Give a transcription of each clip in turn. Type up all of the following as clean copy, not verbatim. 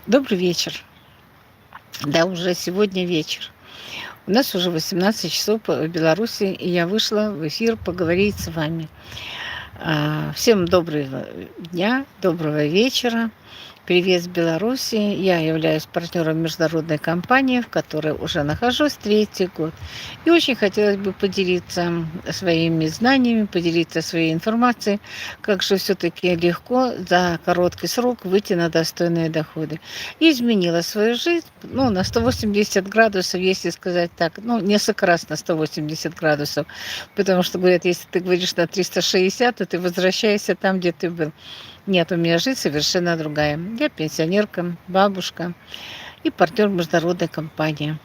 Добрый вечер. Да, уже сегодня вечер. У нас уже 18 часов в Беларуси, и я вышла в эфир поговорить с вами. Всем доброго дня, доброго вечера. Привет с Беларуси. Я являюсь партнером международной компании, в которой уже нахожусь третий год. И очень хотелось бы поделиться своими знаниями, поделиться своей информацией, как же все-таки легко за короткий срок выйти на достойные доходы. И изменила свою жизнь, на 180 градусов, если сказать так, несколько раз на 180 градусов, потому что, говорят, если ты говоришь на 360, то ты возвращаешься там, где ты был. Нет, у меня жизнь совершенно другая. Я пенсионерка, бабушка и партнер международной компании.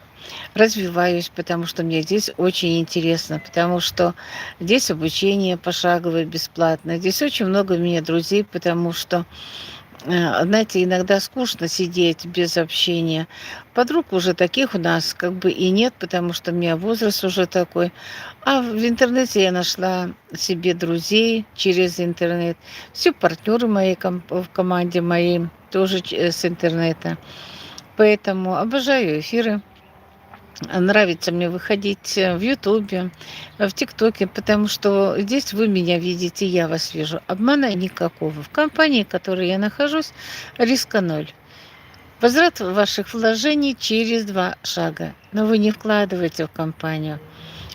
Развиваюсь, потому что мне здесь очень интересно, потому что здесь обучение пошаговое, бесплатно. Здесь очень много у меня друзей, потому что, знаете, иногда скучно сидеть без общения. Подруг уже таких у нас как бы и нет, потому что у меня возраст уже такой. А в интернете я нашла себе друзей через интернет. Все партнеры моей в команде моей тоже с интернета. Поэтому обожаю эфиры. Нравится мне выходить в Ютубе, в ТикТоке, потому что здесь вы меня видите, я вас вижу. Обмана никакого. В компании, в которой я нахожусь, риска ноль. Возврат ваших вложений через 2 шага. Но вы не вкладываете в компанию.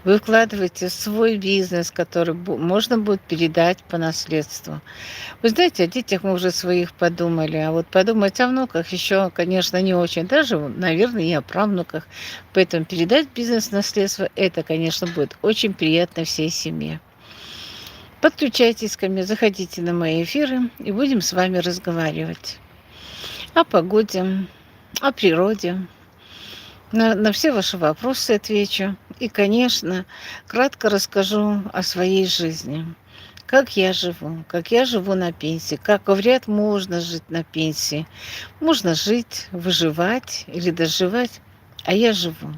Вы вкладываете в свой бизнес, который можно будет передать по наследству. Вы знаете, о детях мы уже своих подумали, а вот подумать о внуках еще, конечно, не очень. Даже, наверное, и о правнуках. Поэтому передать бизнес-наследство, это, конечно, будет очень приятно всей семье. Подключайтесь ко мне, заходите на мои эфиры, и будем с вами разговаривать о погоде, о природе. На все ваши вопросы отвечу. И, конечно, кратко расскажу о своей жизни. Как я живу на пенсии, как, говорят, можно жить на пенсии. Можно жить, выживать или доживать, а я живу.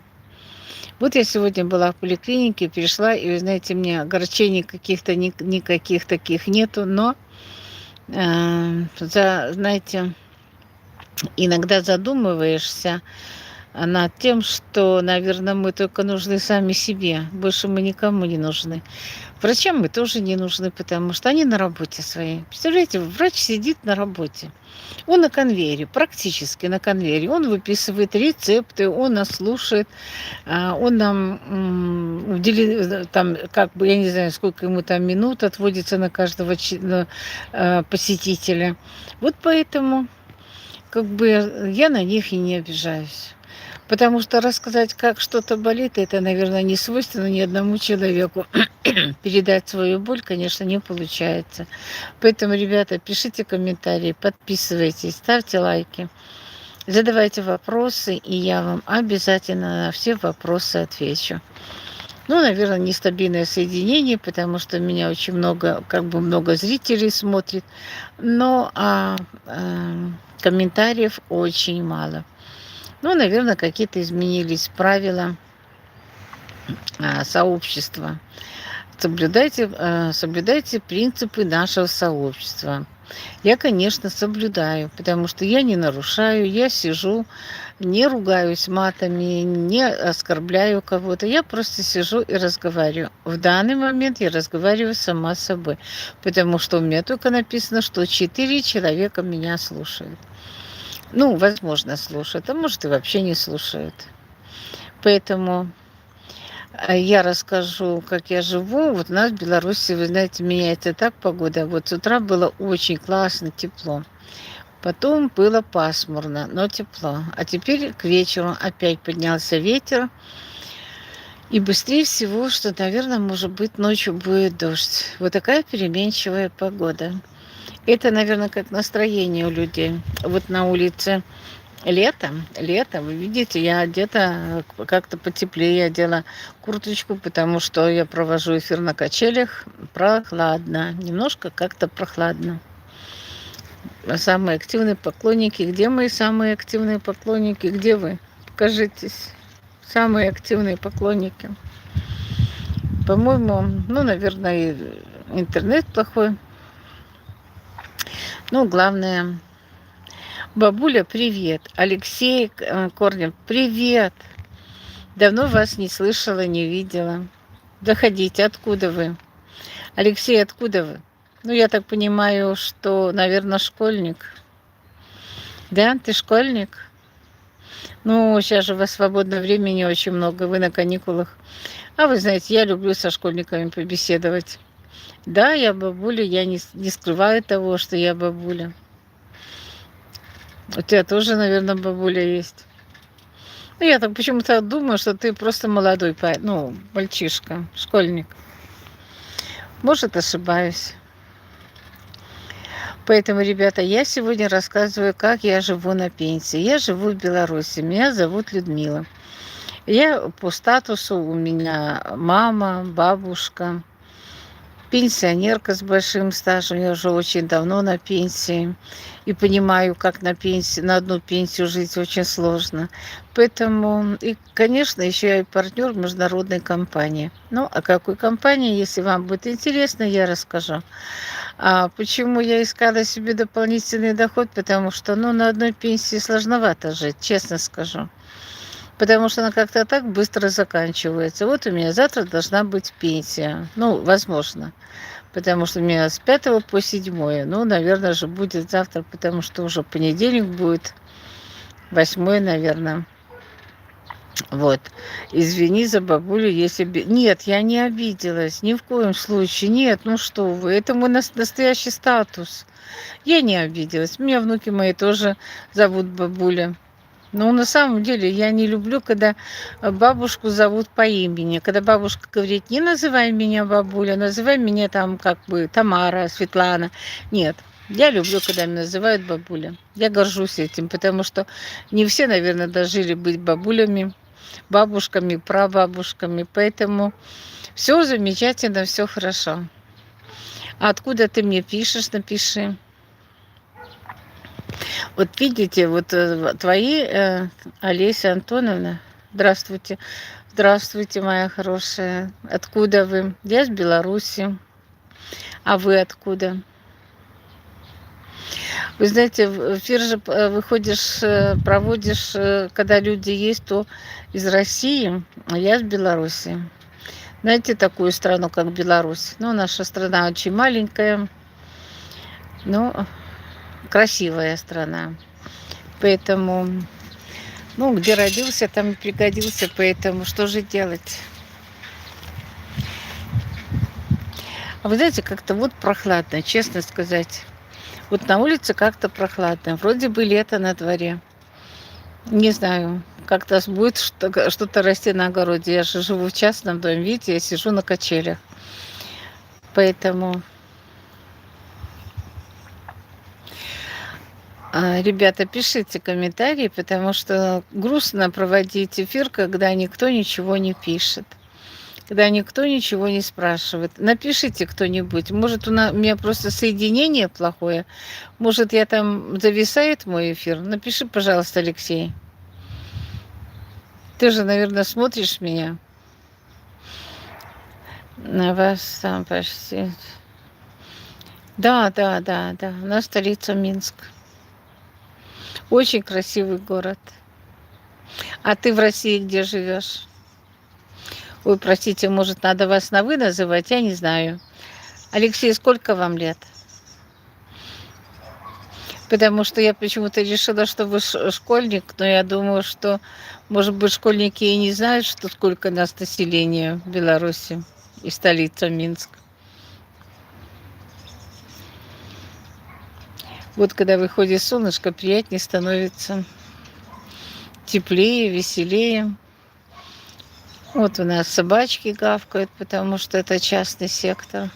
Вот я сегодня была в поликлинике, перешла, и, вы знаете, мне огорчений каких-то, никаких таких нету, но, знаете, иногда задумываешься, над тем, что, наверное, мы только нужны сами себе. Больше мы никому не нужны. Врачам мы тоже не нужны, потому что они на работе своей. Представляете, врач сидит на работе. Он на конвейере, практически на конвейере. Он выписывает рецепты, он нас слушает, он нам уделит, там, как бы, я не знаю, сколько ему там минут отводится на каждого посетителя. Вот поэтому, как бы, я на них и не обижаюсь. Потому что рассказать, как что-то болит, это, наверное, не свойственно ни одному человеку. Передать свою боль, конечно, не получается. Поэтому, ребята, пишите комментарии, подписывайтесь, ставьте лайки, задавайте вопросы, и я вам обязательно на все вопросы отвечу. Наверное, нестабильное соединение, потому что меня очень много зрителей смотрит, но комментариев очень мало. Наверное, какие-то изменились правила сообщества. Соблюдайте принципы нашего сообщества. Я, конечно, соблюдаю, потому что я не нарушаю, я сижу, не ругаюсь матами, не оскорбляю кого-то. Я просто сижу и разговариваю. В данный момент я разговариваю сама с собой, потому что у меня только написано, что 4 человека меня слушают. Возможно, слушают, а может и вообще не слушают. Поэтому я расскажу, как я живу. Вот у нас в Беларуси, вы знаете, меняется так погода. Вот с утра было очень классно, тепло. Потом было пасмурно, но тепло. А теперь к вечеру опять поднялся ветер. И быстрее всего, что, наверное, может быть, ночью будет дождь. Вот такая переменчивая погода. Это, наверное, как настроение у людей. Вот на улице лето, вы видите, я одета как-то потеплее, я одела курточку, потому что я провожу эфир на качелях. Прохладно, немножко как-то прохладно. Самые активные поклонники. Где мои самые активные поклонники? Где вы? Покажитесь. Самые активные поклонники. По-моему, наверное, интернет плохой. Главное, Бабуля, привет. Алексей Корнев, привет. Давно вас не слышала, не видела. Заходите, откуда вы? Алексей, откуда вы? Ну, я так понимаю, что, наверное, школьник. Да, ты школьник? Ну, сейчас же у вас свободного времени очень много, вы на каникулах. А вы знаете, я люблю со школьниками побеседовать. Да, я бабуля, я не скрываю того, что я бабуля. У тебя тоже, наверное, бабуля есть. Ну, я так почему-то думаю, что ты просто молодой парень, ну, мальчишка, школьник. Может, ошибаюсь. Поэтому, ребята, я сегодня рассказываю, как я живу на пенсии. Я живу в Беларуси. Меня зовут Людмила. Я по статусу, у меня мама, бабушка, пенсионерка с большим стажем. Я уже очень давно на пенсии. И понимаю, как на пенсии, на одну пенсию жить очень сложно. Поэтому, и, конечно, еще я и партнер международной компании. Ну, о какой компании, если вам будет интересно, я расскажу. А почему я искала себе дополнительный доход? Потому что, ну, на одной пенсии сложновато жить, честно скажу. Потому что она как-то так быстро заканчивается. Вот у меня завтра должна быть пенсия. Ну, возможно. Потому что у меня с 5 по 7. Ну, наверное же, будет завтра, потому что уже понедельник будет. 8, наверное. Вот. Извини за бабулю, если... Нет, я не обиделась. Ни в коем случае. Нет, ну что вы. Это мой настоящий статус. Я не обиделась. Меня внуки мои тоже зовут бабуля. Но на самом деле я не люблю, когда бабушку зовут по имени. Когда бабушка говорит, не называй меня бабуля, называй меня там как бы Тамара, Светлана. Нет, я люблю, когда меня называют бабуля. Я горжусь этим, потому что не все, наверное, дожили быть бабулями, бабушками, прабабушками. Поэтому все замечательно, все хорошо. А откуда ты мне пишешь, напиши. Вот видите, вот твои, Олеся Антоновна, здравствуйте. Здравствуйте, моя хорошая. Откуда вы? Я с Беларуси. А вы откуда? Вы знаете, в эфир же выходишь, проводишь, когда люди есть, то из России, а я с Беларуси. Знаете такую страну, как Беларусь? Ну, наша страна очень маленькая, но красивая страна. Поэтому, ну, где родился, там и пригодился, поэтому что же делать? А вы знаете, как-то вот прохладно, честно сказать. Вот на улице как-то прохладно. Вроде бы лето на дворе. Не знаю, как-то будет что-то расти на огороде. Я же живу в частном доме, видите, я сижу на качелях. Поэтому, ребята, пишите комментарии, потому что грустно проводить эфир, когда никто ничего не пишет. Когда никто ничего не спрашивает. Напишите кто-нибудь. Может, у меня просто соединение плохое. Может, я там зависает мой эфир. Напиши, пожалуйста, Алексей. Ты же, наверное, смотришь меня. На вас там почти. Да. У нас столица Минск. Очень красивый город. А ты в России где живешь? Ой, простите, может, надо вас на «вы» называть? Я не знаю. Алексей, сколько вам лет? Потому что я почему-то решила, что вы школьник, но я думаю, что, может быть, школьники и не знают, что сколько нас населения в Беларуси и столица Минск. Вот когда выходит солнышко, приятнее становится, теплее, веселее. Вот у нас собачки гавкают, потому что это частный сектор.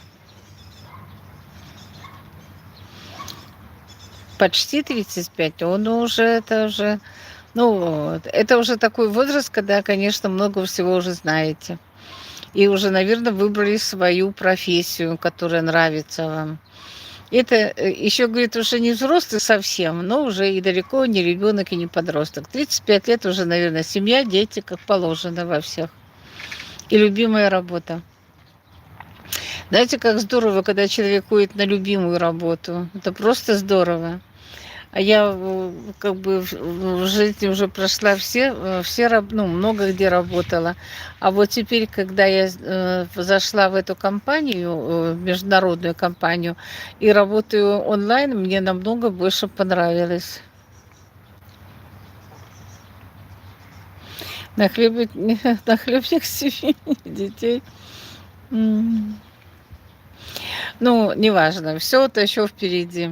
Почти 35, он уже, это уже такой возраст, когда, конечно, много всего уже знаете. И уже, наверное, выбрали свою профессию, которая нравится вам. Это еще, говорит, уже не взрослый совсем, но уже и далеко не ребенок и не подросток. 35 лет уже, наверное, семья, дети, как положено во всех. И любимая работа. Знаете, как здорово, когда человек ходит на любимую работу. Это просто здорово. А я как бы в жизни уже прошла ну, много где работала. А вот теперь, когда я зашла в эту компанию, международную компанию, и работаю онлайн, мне намного больше понравилось. Нахлебник, нахлебник семьи детей. М. Ну, неважно, все это еще впереди.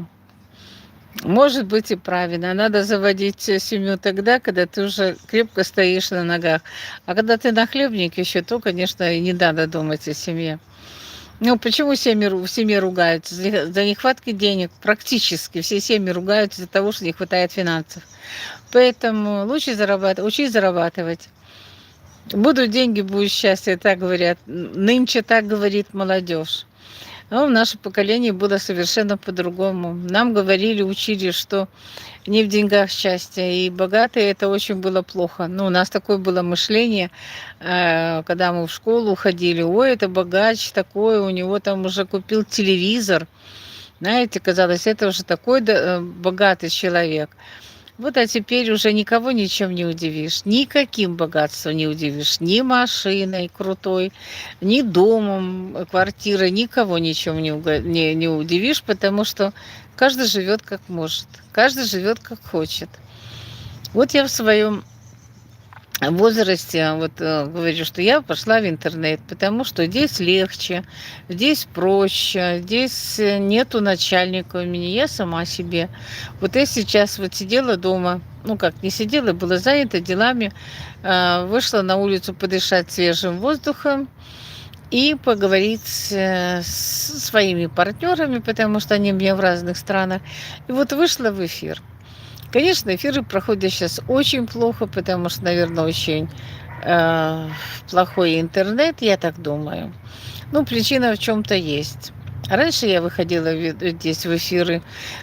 Может быть и правильно. Надо заводить семью тогда, когда ты уже крепко стоишь на ногах. А когда ты нахлебник еще, то, конечно, и не надо думать о семье. Ну, почему в семье ругаются? За нехватки денег. Практически все семьи ругаются из-за того, что не хватает финансов. Поэтому лучше учись зарабатывать. Будут деньги, будет счастье, так говорят. Нынче так говорит молодежь. Но в наше поколение было совершенно по-другому. Нам говорили, учили, что не в деньгах счастье, и богатые это очень было плохо. Ну, у нас такое было мышление, когда мы в школу ходили, ой, это богач такой, у него там уже купил телевизор. Знаете, казалось, это уже такой богатый человек. Вот, а теперь уже никого ничем не удивишь, никаким богатством не удивишь, ни машиной крутой, ни домом, квартирой, никого ничем не удивишь, потому что каждый живет как может, каждый живет как хочет. Вот я в своем возрасте вот говорю, что я пошла в интернет, потому что здесь легче, здесь проще, здесь нету начальника у меня, я сама себе. Вот я сейчас вот сидела дома, ну как, не сидела, была занята делами, вышла на улицу подышать свежим воздухом и поговорить с своими партнерами, потому что они у меня в разных странах. И вот вышла в эфир. Конечно, эфиры проходят сейчас очень плохо, потому что, наверное, очень плохой интернет, я так думаю. Ну, причина в чем-то есть. Раньше я выходила здесь в эфиры,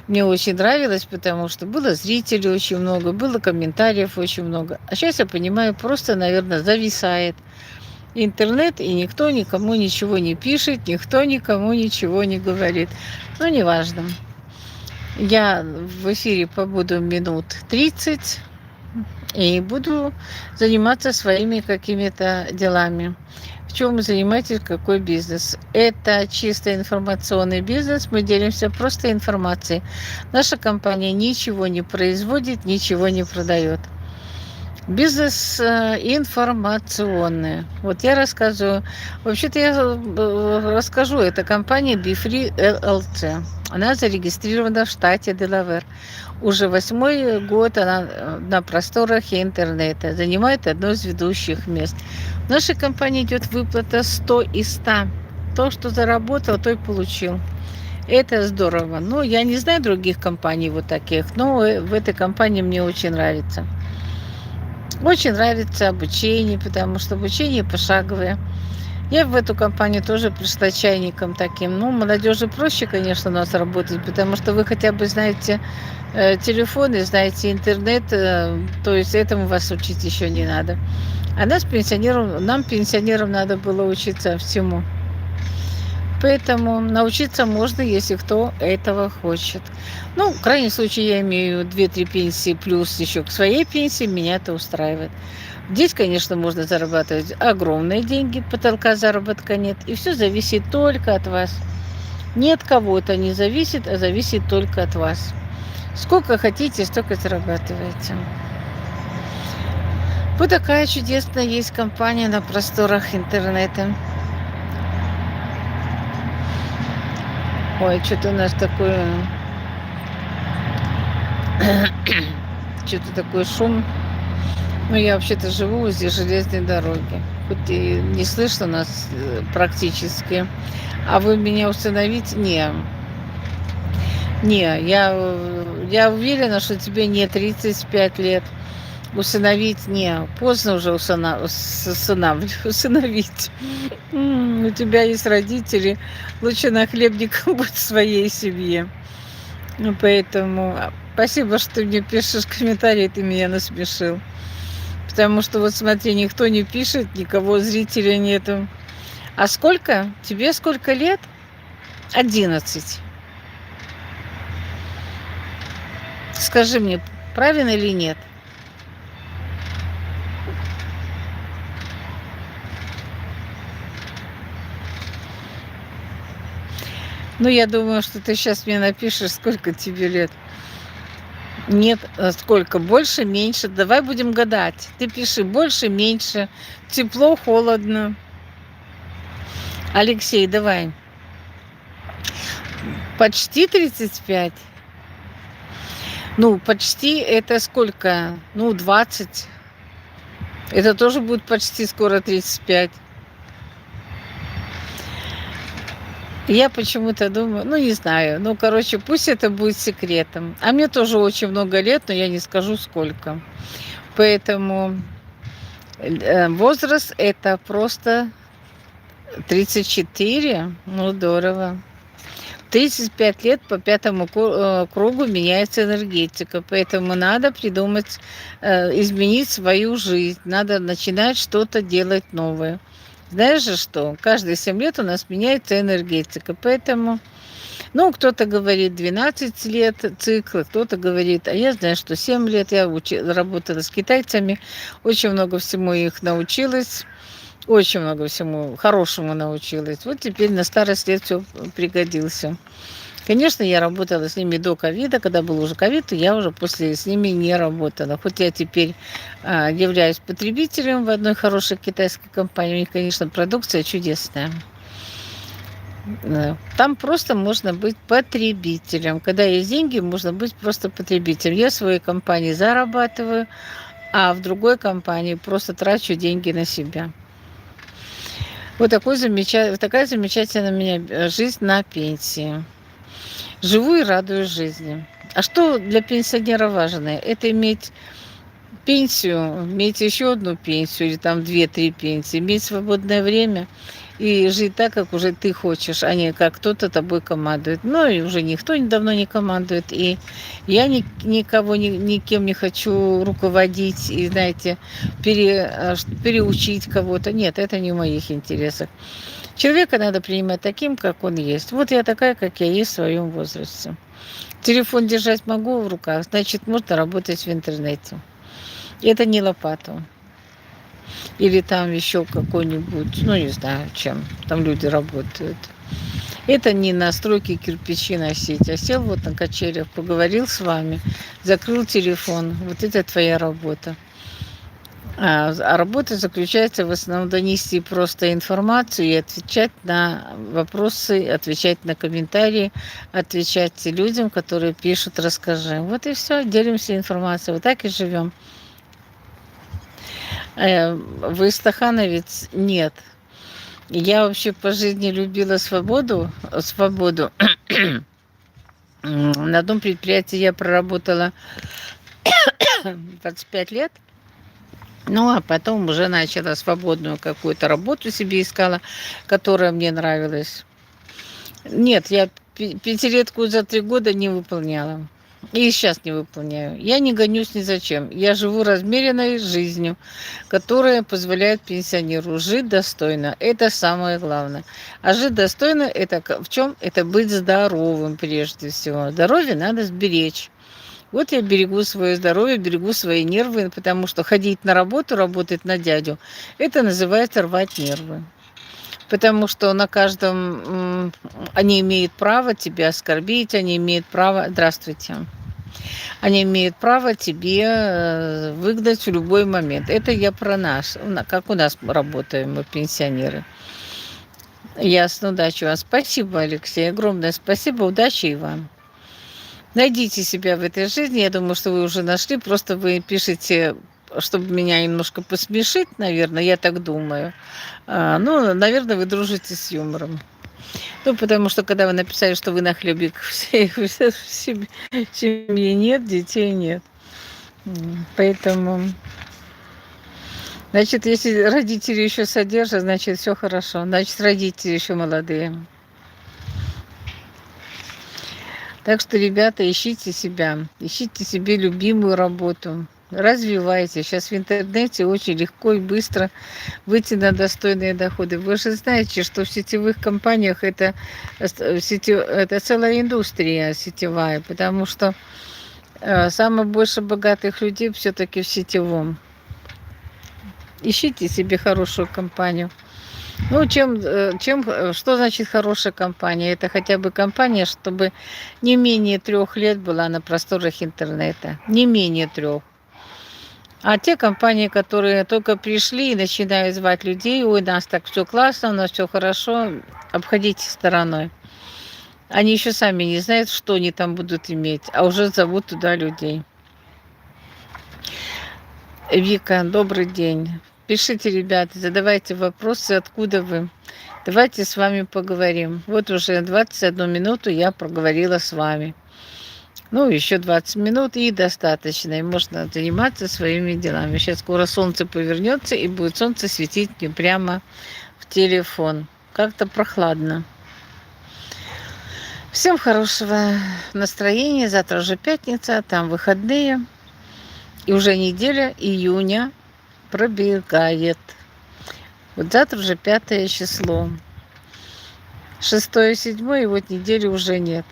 мне очень нравилось, потому что было зрителей очень много, было комментариев очень много. А сейчас я понимаю, просто, наверное, зависает интернет, и никто никому ничего не пишет, никто никому ничего не говорит. Ну, неважно. Я в эфире побуду минут 30 и буду заниматься своими какими-то делами. В чем вы занимаетесь, какой бизнес? Это чисто информационный бизнес, мы делимся просто информацией. Наша компания ничего не производит, ничего не продает. Бизнес информационный. Вот я рассказываю. Вообще-то я расскажу. Это компания BeFree LLC. Она зарегистрирована в штате Делавэр. Уже 8-й год она на просторах интернета. Занимает одно из ведущих мест. В нашей компании идет выплата 100 из 100. То, что заработал, то и получил. Это здорово. Ну, я не знаю других компаний вот таких, но в этой компании мне очень нравится. Очень нравится обучение, потому что обучение пошаговое. Я в эту компанию тоже пришла чайником таким. Ну, молодежи проще, конечно, у нас работать, потому что вы хотя бы знаете телефоны, знаете интернет, то есть этому вас учить еще не надо. А нам, пенсионерам, надо было учиться всему. Поэтому научиться можно, если кто этого хочет. Ну, в крайнем случае, я имею 2-3 пенсии плюс еще к своей пенсии, меня это устраивает. Здесь, конечно, можно зарабатывать огромные деньги, потолка заработка нет, и все зависит только от вас. Ни от кого это не зависит, а зависит только от вас. Сколько хотите, столько зарабатываете. Вот такая чудесная есть компания на просторах интернета. Ой, что-то у нас такое... что-то такой шум. Ну, я вообще-то живу возле железной дороги. Хоть и не слышно нас практически. А вы меня установите? Не. Не, я уверена, что тебе не 35 лет. Усыновить не. Поздно уже усыновить. У тебя есть родители. Лучше нахлебником быть в своей семье. Ну, поэтому спасибо, что ты мне пишешь комментарии, ты меня насмешил. Потому что вот смотри, никто не пишет, никого зрителя нету. А сколько? Тебе сколько лет? 11. Скажи мне, правильно или нет? Ну, я думаю, что ты сейчас мне напишешь, сколько тебе лет. Нет, сколько? Больше, меньше? Давай будем гадать. Ты пиши больше, меньше, тепло, холодно. Алексей, давай. Почти 35. Ну, почти это сколько? Ну, 20. Это тоже будет почти скоро 35. Я почему-то думаю, ну, не знаю. Ну, короче, пусть это будет секретом. А мне тоже очень много лет, но я не скажу сколько. Поэтому возраст это просто 34. Ну, здорово. 35 лет по пятому кругу меняется энергетика, поэтому надо придумать, изменить свою жизнь, надо начинать что-то делать новое. Знаешь же что? Каждые 7 лет у нас меняется энергетика, поэтому, ну, кто-то говорит 12 лет цикл, кто-то говорит, а я знаю, что 7 лет я работала с китайцами, очень много всему их научилась. Очень много всему хорошему научилась. Вот теперь на старость лет все пригодился. Конечно, я работала с ними до ковида. Когда был уже ковид, то я уже после с ними не работала. Хоть я теперь являюсь потребителем в одной хорошей китайской компании. У них, конечно, продукция чудесная. Там просто можно быть потребителем. Когда есть деньги, можно быть просто потребителем. Я в своей компании зарабатываю, а в другой компании просто трачу деньги на себя. Вот такая замечательная у меня жизнь на пенсии. Живу и радуюсь жизни. А что для пенсионера важно? Это иметь пенсию, иметь еще одну пенсию, или там 2-3 пенсии, иметь свободное время и жить так, как уже ты хочешь, а не как кто-то тобой командует. Ну, и уже никто давно не командует, и я никого, никем не хочу руководить и, знаете, переучить кого-то. Нет, это не в моих интересах. Человека надо принимать таким, как он есть. Вот я такая, как я есть в своем возрасте. Телефон держать могу в руках, значит, можно работать в интернете. Это не лопату. Или там еще какой-нибудь, ну, не знаю, чем там люди работают. Это не на стройке кирпичи носить, а сел вот на качелях, поговорил с вами, закрыл телефон. Вот это твоя работа. А работа заключается в основном донести просто информацию и отвечать на вопросы, отвечать на комментарии, отвечать людям, которые пишут «расскажи». Вот и все, делимся информацией, вот так и живем. Вы стахановец? Нет. Я вообще по жизни любила свободу. На одном предприятии я проработала 25 лет. Ну, а потом уже начала свободную какую-то работу себе искала, которая мне нравилась. Нет, я пятилетку за 3 года не выполняла. И сейчас не выполняю. Я не гонюсь ни за чем. Я живу размеренной жизнью, которая позволяет пенсионеру жить достойно. Это самое главное. А жить достойно это в чем? Это быть здоровым прежде всего. Здоровье надо сберечь. Вот я берегу свое здоровье, берегу свои нервы, потому что ходить на работу, работать на дядю, это называется рвать нервы. Потому что на каждом они имеют право тебя оскорбить, они имеют право... Здравствуйте. Они имеют право тебе выгнать в любой момент. Это я про нас, как у нас работаем мы, пенсионеры. Ясно, удачи вам. Спасибо, Алексей, огромное спасибо, удачи и вам. Найдите себя в этой жизни. Я думаю, что вы уже нашли. Просто вы пишете, чтобы меня немножко посмешить, наверное, я так думаю. Ну, наверное, вы дружите с юмором. Ну, потому что, когда вы написали, что вы нахлебик, в семье нет, детей нет. Поэтому, значит, если родители еще содержат, значит, все хорошо. Значит, родители еще молодые. Так что, ребята, ищите себя, ищите себе любимую работу, развивайте. Сейчас в интернете очень легко и быстро выйти на достойные доходы. Вы же знаете, что в сетевых компаниях это целая индустрия сетевая, потому что Самое больше богатых людей все-таки в сетевом. Ищите себе хорошую компанию. Ну, что значит хорошая компания? Это хотя бы компания, чтобы не менее 3 лет была на просторах интернета. Не менее 3. А те компании, которые только пришли и начинают звать людей, ой, у нас так все классно, у нас все хорошо, обходите стороной. Они еще сами не знают, что они там будут иметь, а уже зовут туда людей. Вика, добрый день. Пишите, ребята, задавайте вопросы, откуда вы. Давайте с вами поговорим. Вот уже 21 минуту я проговорила с вами. Ну, еще 20 минут и достаточно. И можно заниматься своими делами. Сейчас скоро солнце повернется, и будет солнце светить мне прямо в телефон. Как-то прохладно. Всем хорошего настроения. Завтра уже пятница, там выходные. И уже неделя июня пробегает. Вот завтра уже 5 число. 6, 7, и вот недели уже нет.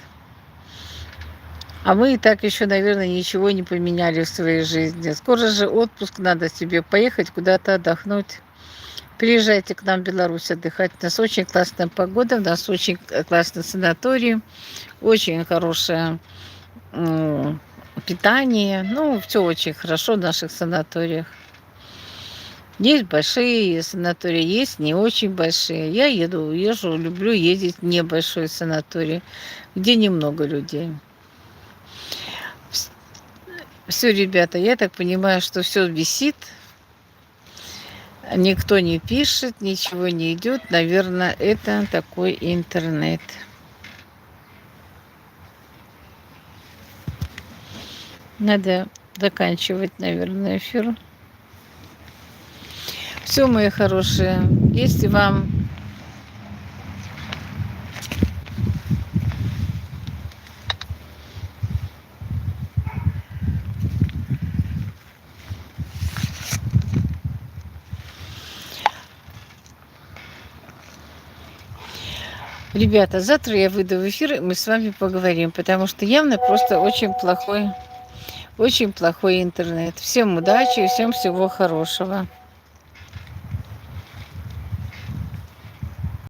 А мы и так еще, наверное, ничего не поменяли в своей жизни. Скоро же отпуск, надо себе поехать куда-то отдохнуть. Приезжайте к нам в Беларусь отдыхать. У нас очень классная погода, у нас очень классный санаторий, очень хорошее питание. Ну, все очень хорошо в наших санаториях. Есть большие санатории, есть не очень большие. Я езжу, люблю ездить в небольшой санаторий, где немного людей. Все, ребята, я так понимаю, что все висит. Никто не пишет, ничего не идет. Наверное, это такой интернет. Надо заканчивать, наверное, эфир. Все, мои хорошие, если вам ребята, завтра я выйду в эфир, и мы с вами поговорим, потому что явно просто очень плохой интернет. Всем удачи и всем всего хорошего.